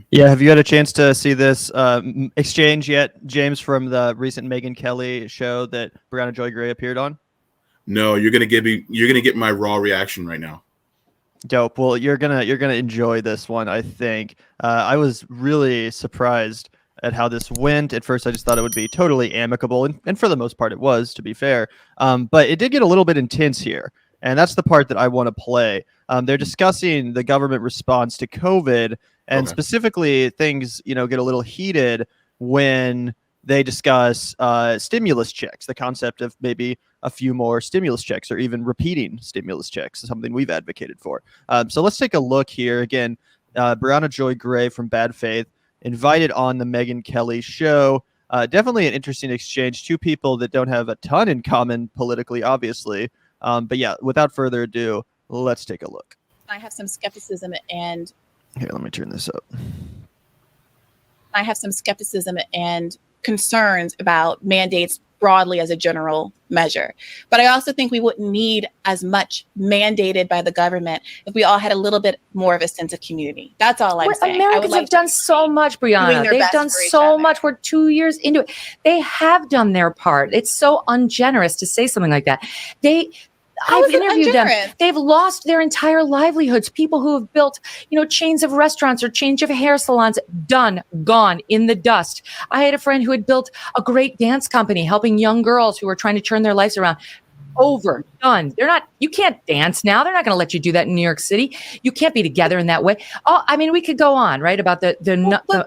Yeah, have you had a chance to see this exchange yet, James, from the recent Megyn Kelly show that Briahna Joy Gray appeared on? No, you're gonna get my raw reaction right now. Dope. Well, you're gonna enjoy this one, I think. I was really surprised at how this went. At first, I just thought it would be totally amicable, and for the most part, it was, to be fair. But it did get a little bit intense here, and that's the part that I want to play. They're discussing the government response to COVID, and specifically, things get a little heated when they discuss stimulus checks, the concept of maybe a few more stimulus checks or even repeating stimulus checks is something we've advocated for. So let's take a look here. Again, Briahna Joy Gray from Bad Faith invited on the Megyn Kelly Show. Definitely an interesting exchange. Two people that don't have a ton in common politically, obviously. But yeah, without further ado, let's take a look. I have some skepticism and... Here, let me turn this up. I have some skepticism and concerns about mandates broadly as a general measure. But I also think we wouldn't need as much mandated by the government if we all had a little bit more of a sense of community. That's all I'm saying. Americans have done so much, Briahna. They've done so much. We're 2 years into it. They have done their part. It's so ungenerous to say something like that. I've interviewed them. They've lost their entire livelihoods. People who have built, chains of restaurants or chains of hair salons, done, gone in the dust. I had a friend who had built a great dance company helping young girls who were trying to turn their lives around. Over, done. You can't dance now. They're not going to let you do that in New York City. You can't be together in that way. Oh, I mean, we could go on, right? About the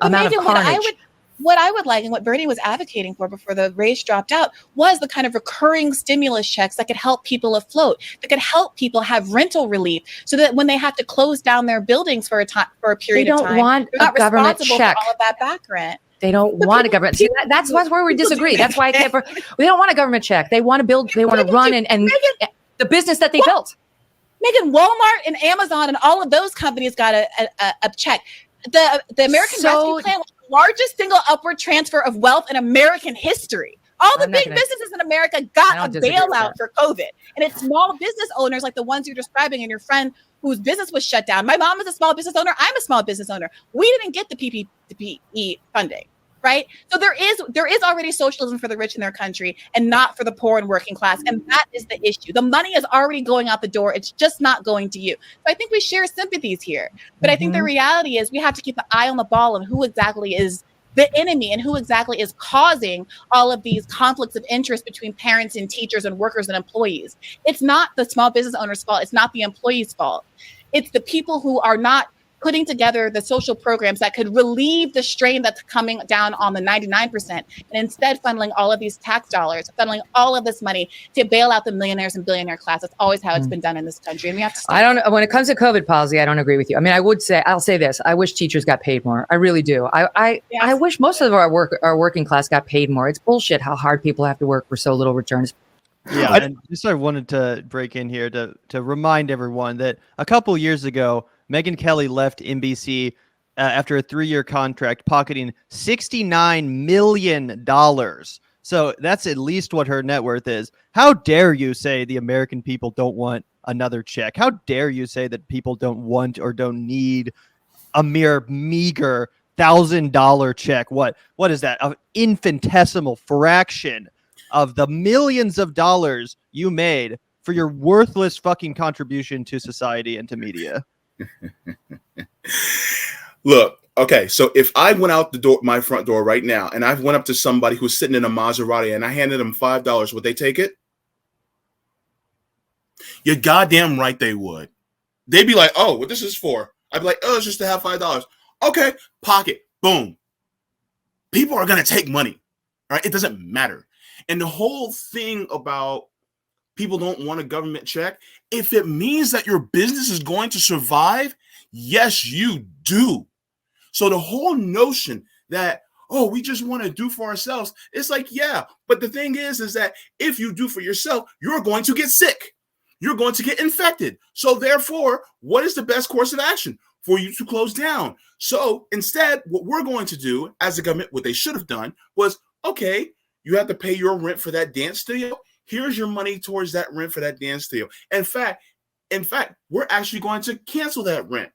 amount of carnage. What I would like and what Bernie was advocating for before the race dropped out was the kind of recurring stimulus checks that could help people afloat, that could help people have rental relief so that when they have to close down their buildings for a period of time, they don't want a government check. For all of that back rent. They don't want a government. See, that's where we disagree. That's why I can't. They don't want a government check. They want to build. They want to run and the business that they built. Megyn, Walmart and Amazon and all of those companies got a check. The American Rescue Plan was the largest single upward transfer of wealth in American history. All the big businesses in America got a bailout for COVID. And it's small business owners like the ones you're describing and your friend whose business was shut down. My mom is a small business owner. I'm a small business owner. We didn't get the PPE funding, right? So there is already socialism for the rich in their country and not for the poor and working class. And that is the issue. The money is already going out the door. It's just not going to you. So I think we share sympathies here. But I think the reality is we have to keep an eye on the ball on who exactly is the enemy and who exactly is causing all of these conflicts of interest between parents and teachers and workers and employees. It's not the small business owner's fault. It's not the employee's fault. It's the people who are not putting together the social programs that could relieve the strain that's coming down on the 99% and instead funneling all of these tax dollars, funneling all of this money to bail out the millionaires and billionaire class. That's always how it's been done in this country. And we have to stop. I don't know. When it comes to COVID policy, I don't agree with you. I mean, I'll say this. I wish teachers got paid more. I really do. I wish most of our working class got paid more. It's bullshit how hard people have to work for so little returns. Yeah, and just I wanted to break in here to remind everyone that a couple years ago, Megyn Kelly left NBC after a 3-year contract, pocketing $69 million. So that's at least what her net worth is. How dare you say the American people don't want another check? How dare you say that people don't want or don't need a mere meager $1,000 check? What is that? An infinitesimal fraction of the millions of dollars you made for your worthless fucking contribution to society and to media. Look, okay, so if I went out the door, my front door right now, and I went up to somebody who's sitting in a Maserati and I handed them $5, would they take it? You're goddamn right they would. They'd be like, oh, what this is for? I'd be like, oh, it's just to have $5. Okay, pocket, boom. People are going to take money, right? It doesn't matter. And the whole thing about people don't want a government check, if it means that your business is going to survive, yes, you do. So the whole notion that, oh, we just want to do for ourselves, it's like, yeah, but the thing is that if you do for yourself, you're going to get sick. You're going to get infected. So therefore, what is the best course of action? For you to close down. So instead, what we're going to do as a government, what they should have done was, okay, you have to pay your rent for that dance studio. Here's your money towards that rent for that dance studio. In fact, we're actually going to cancel that rent.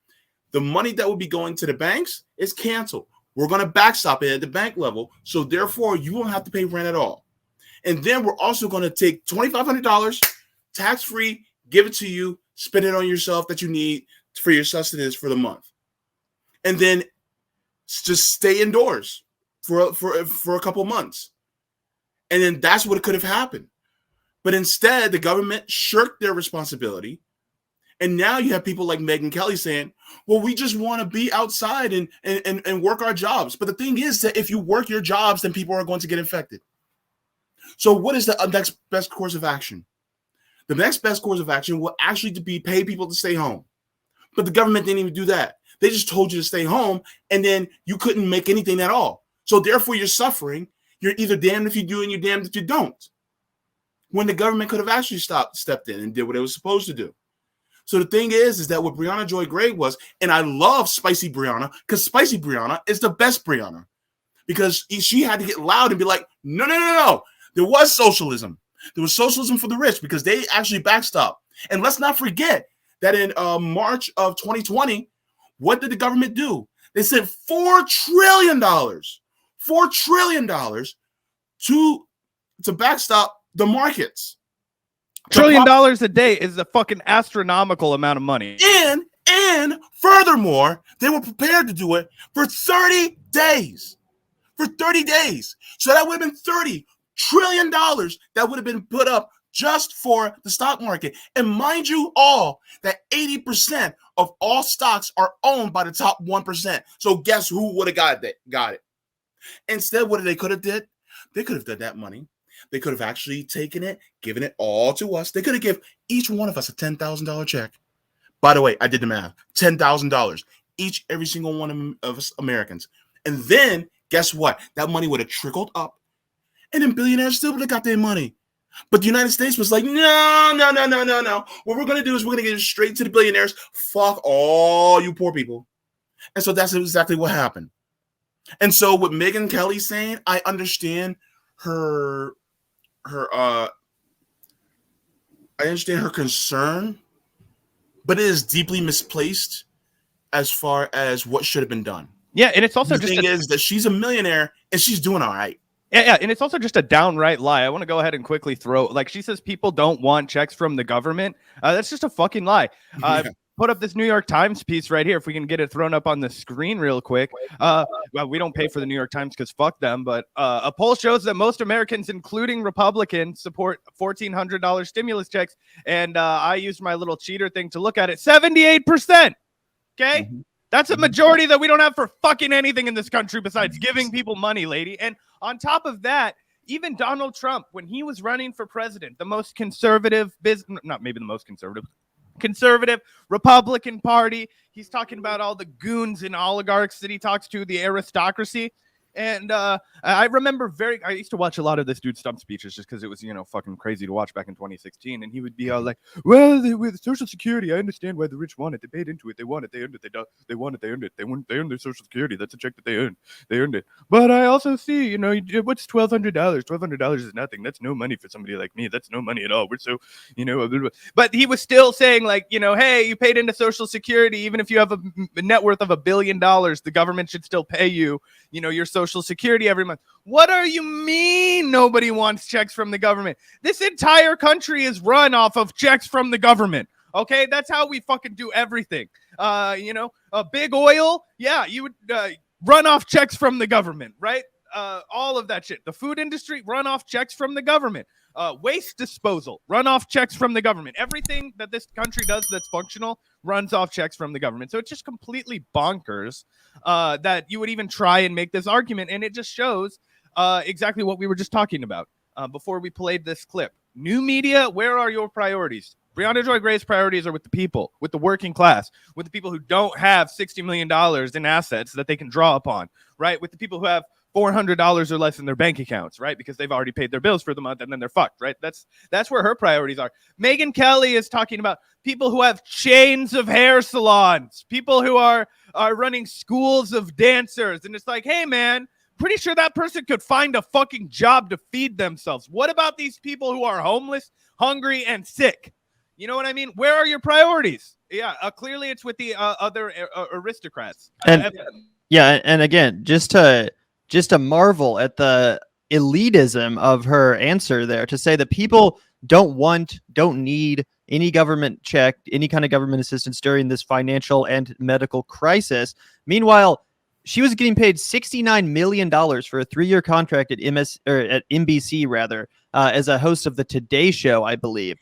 the money that would be going to the banks is canceled. We're going to backstop it at the bank level. So therefore, you won't have to pay rent at all. And then we're also going to take $2,500 tax-free, give it to you, spend it on yourself that you need for your sustenance for the month. And then just stay indoors for a couple months. And then that's what could have happened. But instead, the government shirked their responsibility. And now you have people like Megyn Kelly saying, well, we just want to be outside and work our jobs. But the thing is that if you work your jobs, then people are going to get infected. So what is the next best course of action? The next best course of action will actually be pay people to stay home. But the government didn't even do that. They just told you to stay home, and then you couldn't make anything at all. So therefore, you're suffering. You're either damned if you do and you're damned if you don't. When the government could have actually stepped in and did what it was supposed to do. So the thing is that what Briahna Joy Gray was, and I love Spicy Briahna, because Spicy Briahna is the best Briahna. Because she had to get loud and be like, no. There was socialism. There was socialism for the rich because they actually backstopped. And let's not forget that in March of 2020, what did the government do? They sent $4 trillion to backstop the markets. $1 trillion a day is a fucking astronomical amount of money. And furthermore, they were prepared to do it for 30 days. For 30 days. So that would have been $30 trillion that would have been put up just for the stock market. And mind you all that 80% of all stocks are owned by the top 1%. So guess who would have got it? Instead, what they could have did? They could have done that money. They could have actually taken it, given it all to us. They could have given each one of us a $10,000 check. By the way, I did the math. $10,000 each, every single one of us Americans. And then guess what? That money would have trickled up. And then billionaires still would have got their money. But the United States was like, no. What we're going to do is we're going to get it straight to the billionaires. Fuck all you poor people. And so that's exactly what happened. And so what Megyn Kelly's saying, I understand her concern, but it is deeply misplaced as far as what should have been done. Yeah, and it's also the thing is that she's a millionaire and she's doing all right. Yeah, and it's also just a downright lie. I want to go ahead and quickly throw, like, she says people don't want checks from the government. That's just a fucking lie. Put up this New York Times piece right here, if we can get it thrown up on the screen real quick. Well, we don't pay for the New York Times because fuck them, but a poll shows that most Americans, including Republicans, support $1,400 stimulus checks, and I used my little cheater thing to look at it. 78%. Okay? Mm-hmm. That's a majority that we don't have for fucking anything in this country besides giving people money, lady. And on top of that, even Donald Trump, when he was running for president, the most conservative conservative Republican Party, he's talking about all the goons and oligarchs that he talks to, the aristocracy. And I remember I used to watch a lot of this dude's stump speeches just because it was, fucking crazy to watch back in 2016. And he would be all like, well, with Social Security, I understand why the rich want it. They paid into it. They want it. They earned it. They want it. They earned it. They earned their Social Security. That's a check that they earned. They earned it. But I also see, what's $1,200? $1,200 is nothing. That's no money for somebody like me. That's no money at all. We're so, but he was still saying like, hey, you paid into Social Security. Even if you have a net worth of $1 billion, the government should still pay you, your Social Security every month. What do you mean nobody wants checks from the government? This entire country is run off of checks from the government. Okay, that's how we fucking do everything. Big oil, yeah, you would run off checks from the government, right? All of that shit. The food industry, run off checks from the government. Waste disposal, run off checks from the government. Everything that this country does that's functional runs off checks from the government. So it's just completely bonkers that you would even try and make this argument. And it just shows exactly what we were just talking about before we played this clip. New media, where are your priorities? Briahna Joy Gray's priorities are with the people, with the working class, with the people who don't have $60 million in assets that they can draw upon, right? With the people who have $400 or less in their bank accounts, right? Because they've already paid their bills for the month and then they're fucked, right? That's where her priorities are. Megyn Kelly is talking about people who have chains of hair salons, people who are running schools of dancers. And it's like, hey, man, pretty sure that person could find a fucking job to feed themselves. What about these people who are homeless, hungry, and sick? You know what I mean? Where are your priorities? Yeah, clearly it's with the other aristocrats. And yeah, and again, just to marvel at the elitism of her answer there, to say that people don't need any government check, any kind of government assistance during this financial and medical crisis. Meanwhile, she was getting paid $69 million for a 3-year contract at NBC rather, as a host of the Today Show, I believe.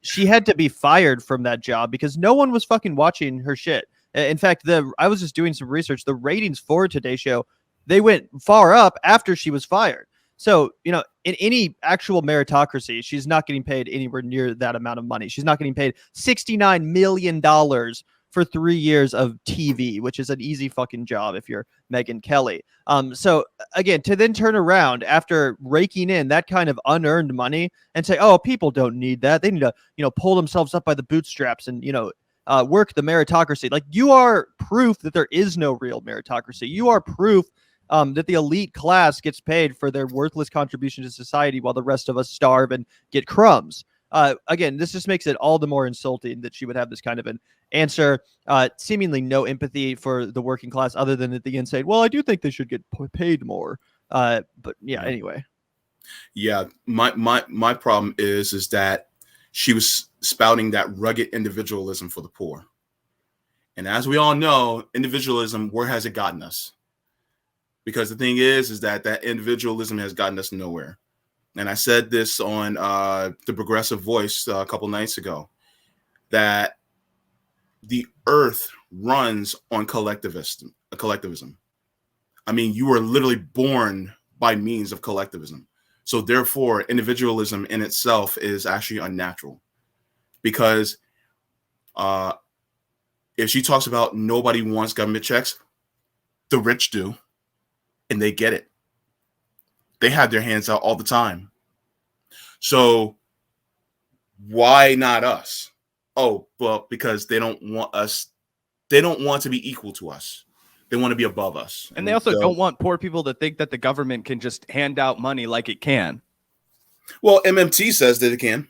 She had to be fired from that job because no one was fucking watching her shit. In fact, I was just doing some research. The ratings for Today Show, they went far up after she was fired. So, you know, in any actual meritocracy, she's not getting paid anywhere near that amount of money. She's not getting paid $69 million for 3 years of TV, which is an easy fucking job if you're Megyn Kelly. So again, to then turn around after raking in that kind of unearned money and say, oh, people don't need that. They need to, you know, pull themselves up by the bootstraps and, you know, work the meritocracy. Like, you are proof that there is no real meritocracy. You are proof that the elite class gets paid for their worthless contribution to society while the rest of us starve and get crumbs. Again, this just makes it all the more insulting that she would have this kind of an answer. Seemingly no empathy for the working class, other than at the end saying, well, I do think they should get paid more. But yeah, anyway. Yeah, my problem is that she was spouting that rugged individualism for the poor. And as we all know, individualism, where has it gotten us? Because the thing is that individualism has gotten us nowhere. And I said this on the Progressive Voice a couple nights ago, that the earth runs on collectivism. I mean, you were literally born by means of collectivism. So therefore, individualism in itself is actually unnatural. Because if she talks about nobody wants government checks, the rich do. And they get it. They have their hands out all the time. So why not us? Oh, well, because they don't want us. They don't want to be equal to us. They want to be above us. And they also don't want poor people to think that the government can just hand out money like it can. Well, MMT says that it can.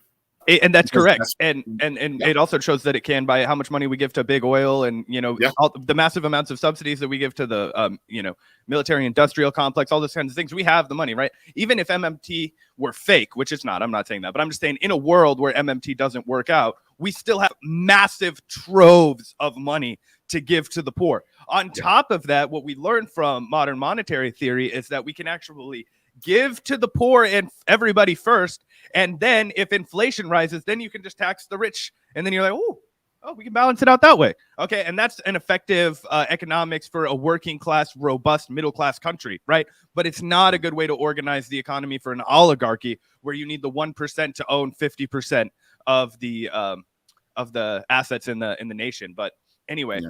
And that's correct. And it also shows that it can by how much money we give to big oil and, you know, all the massive amounts of subsidies that we give to the, you know, military industrial complex, all those kinds of things. We have the money, right? Even if MMT were fake, which it's not, I'm not saying that, but I'm just saying in a world where MMT doesn't work out, we still have massive troves of money to give to the poor. On top of that, what we learned from modern monetary theory is that we can actually give to the poor and everybody first. And then if inflation rises, then you can just tax the rich. And then you're like, oh, we can balance it out that way. Okay. And that's an effective economics for a working class, robust middle class country, right? But it's not a good way to organize the economy for an oligarchy where you need the 1% to own 50% of the assets in the nation. But anyway,